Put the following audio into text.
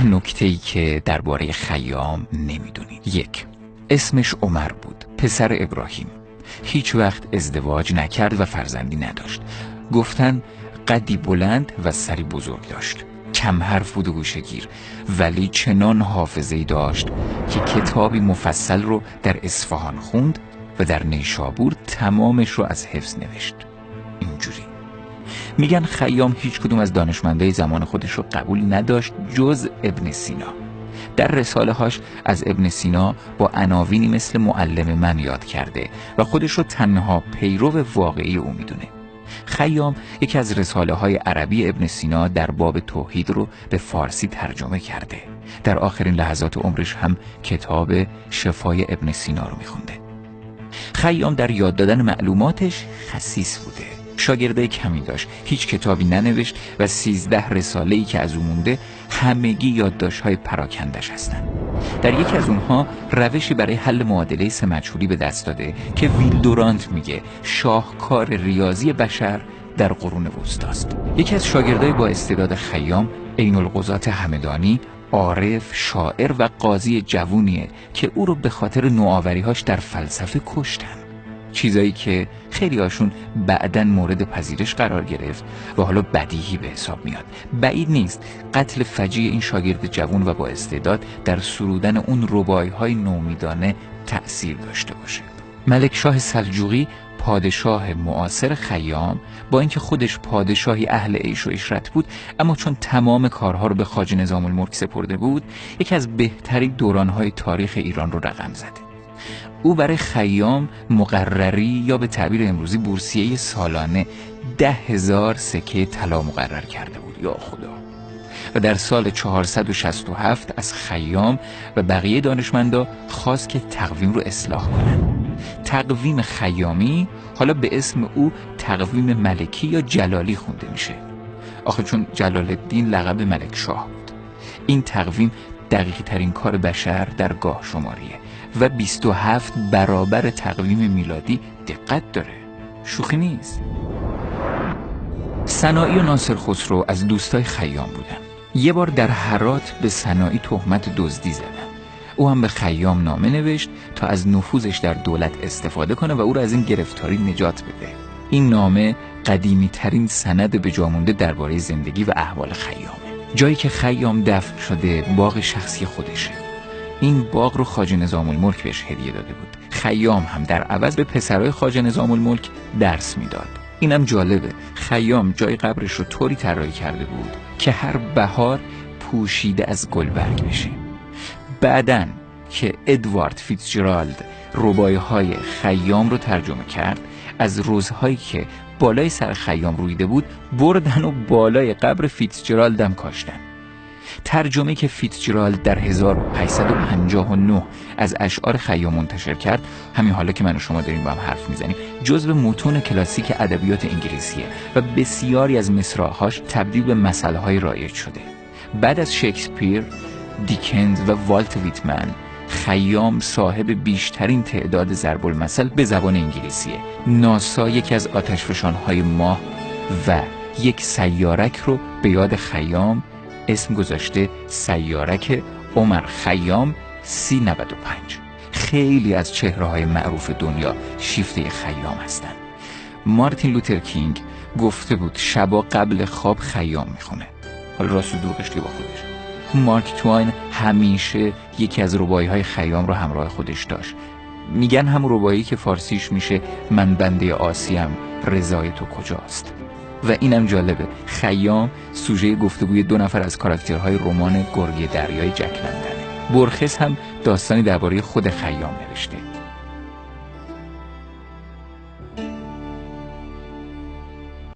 10 نکته‌ای که درباره خیام نمیدونید. 1. اسمش عمر بود، پسر ابراهیم. هیچ وقت ازدواج نکرد و فرزندی نداشت. گفتن قدی بلند و سری بزرگ داشت. کم حرف بود و گوشه‌گیر، ولی چنان حافظه‌ای داشت که کتابی مفصل رو در اصفهان خوند و در نیشابور تمامش رو از حفظ نوشت. اینجوری میگن خیام هیچ کدوم از دانشمندای زمان خودش رو قبول نداشت جز ابن سینا. در رساله هاش از ابن سینا با عناوینی مثل معلم من یاد کرده و خودش رو تنها پیرو واقعی او میدونه. خیام یکی از رساله های عربی ابن سینا در باب توحید رو به فارسی ترجمه کرده. در آخرین لحظات عمرش هم کتاب شفای ابن سینا رو میخونده. خیام در یاد دادن معلوماتش خسیس بوده. شاگردای کمی داشت، هیچ کتابی ننوشت و 13 رساله‌ای که از او مونده همگی یادداشت‌های پراکندش هستند. در یکی از اونها روشی برای حل معادله سه مجهولی به دست داده که ویل دورانت میگه شاهکار ریاضی بشر در قرون وسطاست. یکی از شاگردای با استعداد خیام عین القضات همدانی، عارف، شاعر و قاضی جوونیه که او رو به خاطر نوآوری‌هاش در فلسفه کشتن. چیزایی که خیلی هاشون بعداً مورد پذیرش قرار گرفت و حالا بدیهی به حساب میاد. بعید نیست قتل فجیع این شاگرد جوان و با استعداد در سرودن اون رباعی‌های نومیدانه تأثیر داشته باشه. ملکشاه سلجوقی پادشاه معاصر خیام با اینکه خودش پادشاهی اهل عیش و عشرت بود، اما چون تمام کارها رو به خواجه نظام الملک سپرده بود، یکی از بهترین دوران‌های تاریخ ایران رو رقم زده. او برای خیام مقرری یا به تعبیر امروزی بورسیه سالانه 10,000 سکه طلا مقرر کرده بود. یا خدا. و در سال 467 از خیام و بقیه دانشمندا خواست که تقویم رو اصلاح کنن. تقویم خیامی حالا به اسم او تقویم ملکی یا جلالی خونده میشه. آخه چون جلال الدین لقب ملک شاه بود. این تقویم دقیق ترین کار بشر در گاه شماریه و 27 برابر تقویم میلادی دقت داره. شوخی نیست. سنایی و ناصر خسرو از دوستای خیام بودن. یه بار در هرات به سنایی تهمت دزدی زدن. او هم به خیام نامه نوشت تا از نفوذش در دولت استفاده کنه و او را از این گرفتاری نجات بده. این نامه قدیمی ترین سند به جا مونده درباره زندگی و احوال خیامه. جایی که خیام دفن شده باغ شخصی خودشه. این باغ رو خواجه نظام الملک بهش هدیه داده بود. خیام هم در عوض به پسرای خواجه نظام الملک درس میداد. اینم جالبه، خیام جای قبرش رو طوری طراحی کرده بود که هر بهار پوشیده از گلبرگ بشه. بعدن که ادوارد فیتزجرالد رباعی‌های خیام رو ترجمه کرد، از روزهایی که بالای سر خیام رویده بود بردن و بالای قبر فیتزجرالد هم کاشتن. ترجمه که فیتزجرالد در 1859 از اشعار خیام منتشر کرد، همین حالا که من و شما داریم با هم حرف میزنیم، جزو متون کلاسیک ادبیات انگلیسیه و بسیاری از مصرع‌هاش تبدیل به مسئله‌های رایج شده. بعد از شکسپیر، دیکنز و والت ویتمن، خیام صاحب بیشترین تعداد ضرب المثل به زبان انگلیسیه. ناسا یکی از آتشفشان‌های ماه و یک سیارک رو به یاد خیام اسم گذاشته سیارک عمر خیام 3095. خیلی از چهره‌های معروف دنیا شیفته خیام هستن. مارتین لوتر کینگ گفته بود شبا قبل خواب خیام میخونه. حالا راست و دروغش با خودش. مارک توین همیشه یکی از رباعی‌های خیام رو همراه خودش داشت. میگن هم رباعی که فارسیش میشه من بنده آسیم رضای تو کجاست. و اینم جالبه، خیام سوژه گفتگوی 2 نفر از کاراکترهای رمان گرگ دریای جک لندنه. برخس هم داستانی درباره خود خیام نوشته.